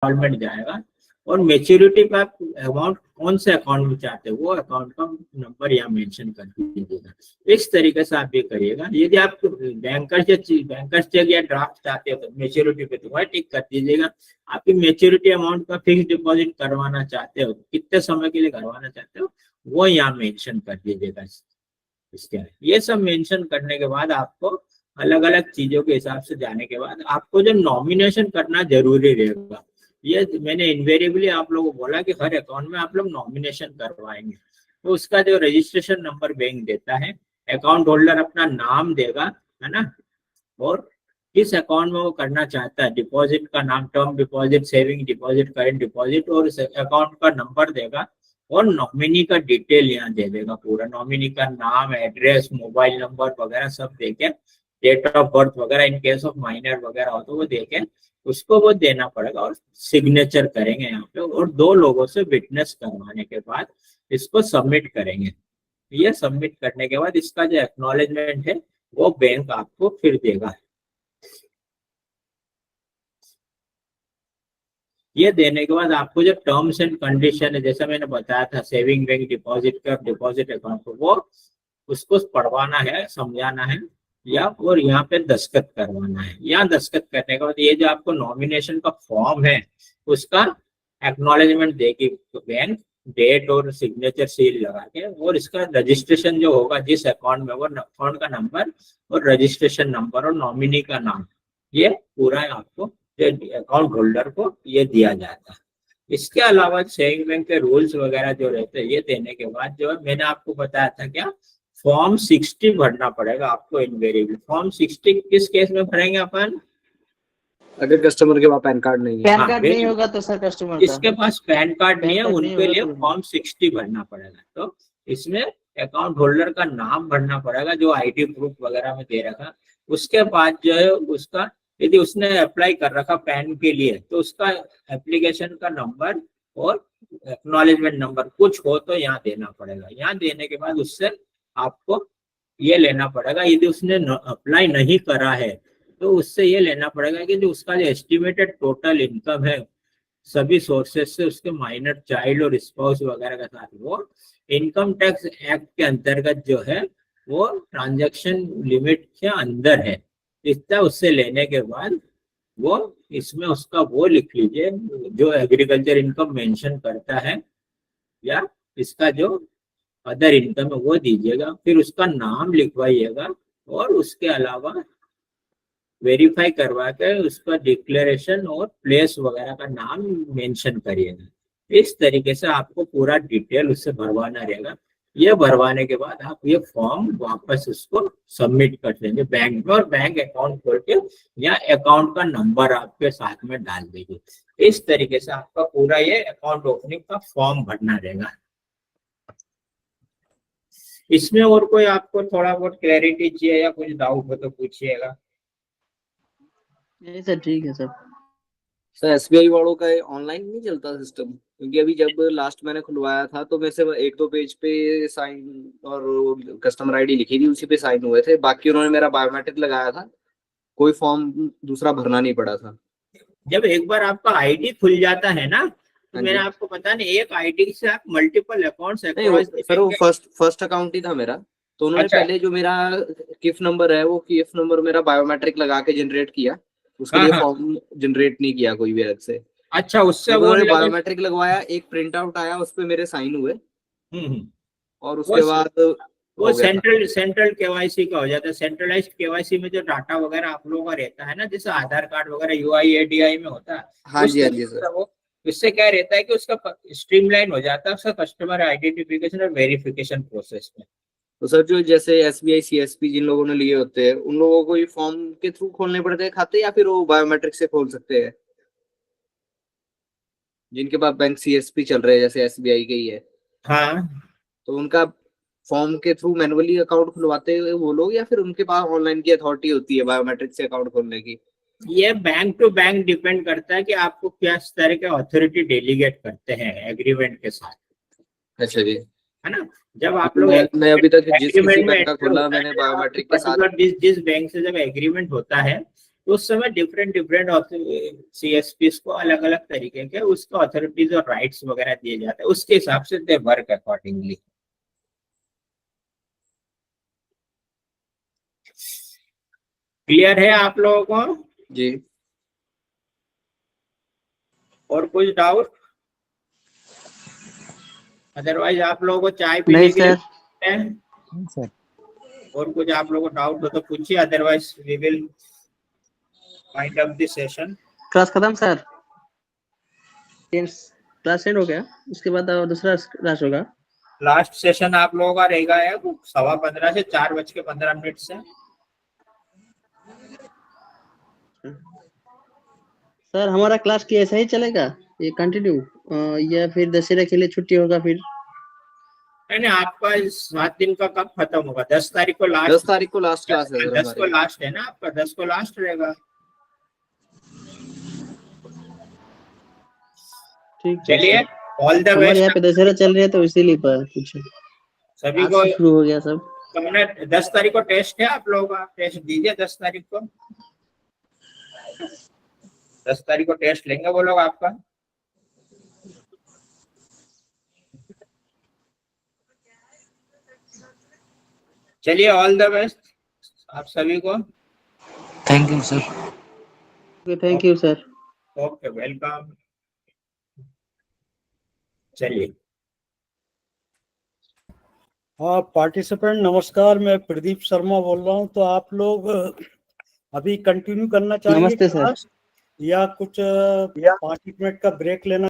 Instalment जाएगा, और maturity पे आप अमाउंट कौन से अकाउंट में चाहते हो वो अकाउंट का नंबर यहाँ मेंशन कर दीजिएगा। इस तरीके से आप ये करिएगा। यदि आप बैंकर्स चेक या ड्राफ्ट चाहते हो तो मैच्योरिटी पे तो वह टिक कर दीजिएगा। आपकी मैच्योरिटी अमाउंट का फिक्स डिपॉजिट करवाना चाहते हो, कितने समय के लिए करवाना चाहते हो, वो यहाँ मेंशन कर दीजिएगा। इसके ये सब मेंशन करने के बाद आपको अलग अलग चीजों के हिसाब से जाने के बाद आपको जो नॉमिनेशन करना जरूरी रहेगा। ये मैंने इनवेरिएबली आप लोगों को बोला कि हर अकाउंट में आप लोग नॉमिनेशन करवाएंगे, तो उसका जो रजिस्ट्रेशन नंबर बैंक देता है, अकाउंट होल्डर अपना नाम देगा, है ना, और किस अकाउंट में वो करना चाहता है, डिपॉजिट का नाम, term deposit, saving deposit, current deposit, और उस अकाउंट का नंबर देगा, और नॉमिनी का डिटेल यहाँ दे देगा पूरा, नॉमिनी का नाम, एड्रेस, मोबाइल नंबर वगैरह सब देके, डेट ऑफ बर्थ वगैरह, इन केस ऑफ माइनर वगैरह हो तो वो देके उसको वो देना पड़ेगा, और सिग्नेचर करेंगे यहाँ पे, और 2 लोगों से विटनेस करवाने के बाद इसको सबमिट करेंगे। ये सबमिट करने के बाद इसका जो एक्नॉलेजमेंट है वो बैंक आपको फिर देगा। ये देने के बाद आपको जो टर्म्स एंड कंडीशन है, जैसा मैंने बताया था, सेविंग बैंक डिपॉजिट का, डिपॉजिट अकाउंट को, वो उसको पढ़वाना है, समझाना है, या और यहाँ पे दस्तखत करवाना है। यहाँ दस्तखत करने के बाद ये जो आपको नॉमिनेशन का फॉर्म है उसका एक्नॉलेजमेंट देगी बैंक, डेट और सिग्नेचर सील लगा के, और इसका रजिस्ट्रेशन जो होगा जिस अकाउंट में, वो अकाउंट का नंबर और रजिस्ट्रेशन नंबर और नॉमिनी का नाम, ये पूरा आपको अकाउंट होल्डर को ये दिया जाता है। इसके अलावा सेविंग बैंक के रूल्स वगैरह जो रहते हैं, ये देने के बाद जो है मैंने आपको बताया था क्या, फॉर्म 60 भरना पड़ेगा आपको इनवेरिएबली। फॉर्म 60 किस केस में भरेंगे अपन, अगर कस्टमर के पास पैन कार्ड नहीं है, पैन कार्ड नहीं होगा तो सर कस्टमर इसके पास पैन कार्ड नहीं है उनके लिए फॉर्म 60 भरना पड़ेगा। तो इसमें अकाउंट होल्डर का नाम भरना पड़ेगा जो आईडी प्रूफ वगैरह में दे रखा। उसके बाद जो है उसका, यदि उसने अप्लाई कर रखा पैन के लिए तो उसका एप्लीकेशन का नंबर और एक्नॉलेजमेंट नंबर कुछ हो तो यहाँ देना पड़ेगा। यहाँ देने के बाद उससे आपको ये लेना पड़ेगा, यदि उसने अप्लाई नहीं करा है तो उससे ये लेना पड़ेगा कि जो उसका जो एस्टिमेटेड टोटल इनकम है सभी सोर्सेज से, उसके माइनर चाइल्ड और स्पाउस वगैरह के साथ, वो इनकम टैक्स एक्ट के अंतर्गत जो है वो ट्रांजैक्शन लिमिट के अंदर है, इतना उससे लेने के बाद वो इसमें उसका वो लिख लीजिए जो एग्रीकल्चर इनकम मेंशन करता है, या इसका जो अदर इनकम है वो दीजिएगा, फिर उसका नाम लिखवाइएगा, और उसके अलावा वेरीफाई करवा के उसका डिक्लेरेशन और प्लेस वगैरह का नाम मेंशन करिएगा। इस तरीके से आपको पूरा डिटेल उससे भरवाना रहेगा। ये भरवाने के बाद आप ये फॉर्म वापस उसको सबमिट कर देंगे बैंक में, और बैंक अकाउंट खोल के या अकाउंट का नंबर आपके साथ में डाल देंगे। इस तरीके से आपका पूरा ये अकाउंट ओपनिंग का फॉर्म भरना रहेगा। इसमें और कोई आपको थोड़ा बहुत क्लैरिटी चाहिए या कुछ डाउट हो तो पूछिएगा। नहीं सर, ठीक है सर। सर एसबीआई वालों का ऑनलाइन नहीं चलता सिस्टम, क्योंकि अभी जब लास्ट मैंने खुलवाया था तो मैं सिर्फ 1-2 पेज पे साइन और कस्टमर आईडी लिखी थी, उसी पे साइन हुए थे, बाकी उन्होंने मेरा बायोमेट्रिक लगाया था, कोई फॉर्म दूसरा भरना नहीं पड़ा था। जब एक बार आपका आईडी खुल जाता है ना, तो मैंने आपको पता नहीं, एक आईडी से आप मल्टीपल अकाउंट्स सर वो फर्स्ट अकाउंट ही था मेरा, तो उन्होंने पहले जो मेरा किफ नंबर है वो किफ नंबर मेरा बायोमेट्रिक लगा के जनरेट किया, उसके लिए फॉर्म जनरेट नहीं किया कोई भी अलग से। अच्छा, उससे वो बायोमेट्रिक लगवाया, एक प्रिंट आउट आया, उस पे मेरे साइन हुए, और उसके बाद वो सेंट्रल केवाईसी का हो जाता है। सेंट्रलाइज्ड केवाईसी में जो डाटा वगैरह आप लोगों का रहता है ना, जैसे आधार कार्ड वगैरह यूआईएडीआई में होता है, हाँ जी सर, वो इससे क्या रहता है कि उसका स्ट्रीमलाइन हो जाता है उसका कस्टमर आइडेंटिफिकेशन और वेरिफिकेशन प्रोसेस में। तो सर जो जैसे एसबीआई सीएसपी जिन लोगों ने लिए होते हैं उन लोगों को फॉर्म के थ्रू खोलने पड़ते हैं खाते, या फिर वो बायोमेट्रिक से खोल सकते हैं? जिनके पास बैंक सीएसपी चल रहे हैं जैसे एसबीआई के ही है, हाँ, तो उनका फॉर्म के थ्रू मैनुअली अकाउंट खुलवाते हैं वो लोग, या फिर उनके पास ऑनलाइन की अथॉरिटी होती है बायोमेट्रिक से अकाउंट खोलने की? ये बैंक टू बैंक डिपेंड करता है कि आपको क्या तरह के अथॉरिटी डेलीगेट करते हैं एग्रीमेंट के साथ। अच्छा जी, है ना। जब आप लोग मैं अभी तक जिस किसी बैंक का खोला मैंने बायोमेट्रिक के साथ, जिस बैंक से जब एग्रीमेंट होता है उस समय डिफरेंट डिफरेंट CSPs को अलग अलग तरीके के उसके अथॉरिटीज और राइट्स वगैरह दिए जाते हैं, उसके हिसाब से दे वर्क अकॉर्डिंगली। क्लियर है आप लोगों को? जी। और कुछ डाउट? अदरवाइज आप लोगों को चाय पीने नहीं के लिए सर। है? और कुछ आप लोगों को डाउट हो तो पूछिए, otherwise we will wind up this session. Class खत्म सर? क्लास एंड हो गया, उसके बाद दूसरा क्लास होगा? लास्ट सेशन आप लोगों का रहेगा 15:15 से 4:15 से। सर हमारा क्लास की ऐसा ही चलेगा ये कंटिन्यू, या फिर दशहरा के लिए छुट्टी होगा फिर? नहीं, आपका 7 दिन का कब खत्म होगा? 10 तारीख को 10 लास्ट। तारीख को लास्ट क्लास है 10 को लास्ट है ना आपका? 10 को लास्ट रहेगा। ठीक है चलिए, सर। ऑल द हमारे यहाँ बेस्ट पे दशहरा चल रही है तो इसीलिए कुछ सभी आज को। से शुरू हो गया सब। तुमने 10 तारीख को टेस्ट है आप लोगों का? टेस्ट दीजिए 10 तारीख को। 10 तारीख को टेस्ट लेंगे वो लोग आपका। चलिए, ऑल द बेस्ट आप सभी को। Thank you sir. Thank you sir. Okay, welcome. चलिए। हाँ पार्टिसिपेंट नमस्कार, मैं प्रदीप शर्मा बोल रहा हूँ। तो आप लोग अभी कंटिन्यू करना चाहिए नमस्ते सर। क्लास या कुछ 5 मिनट का ब्रेक लेना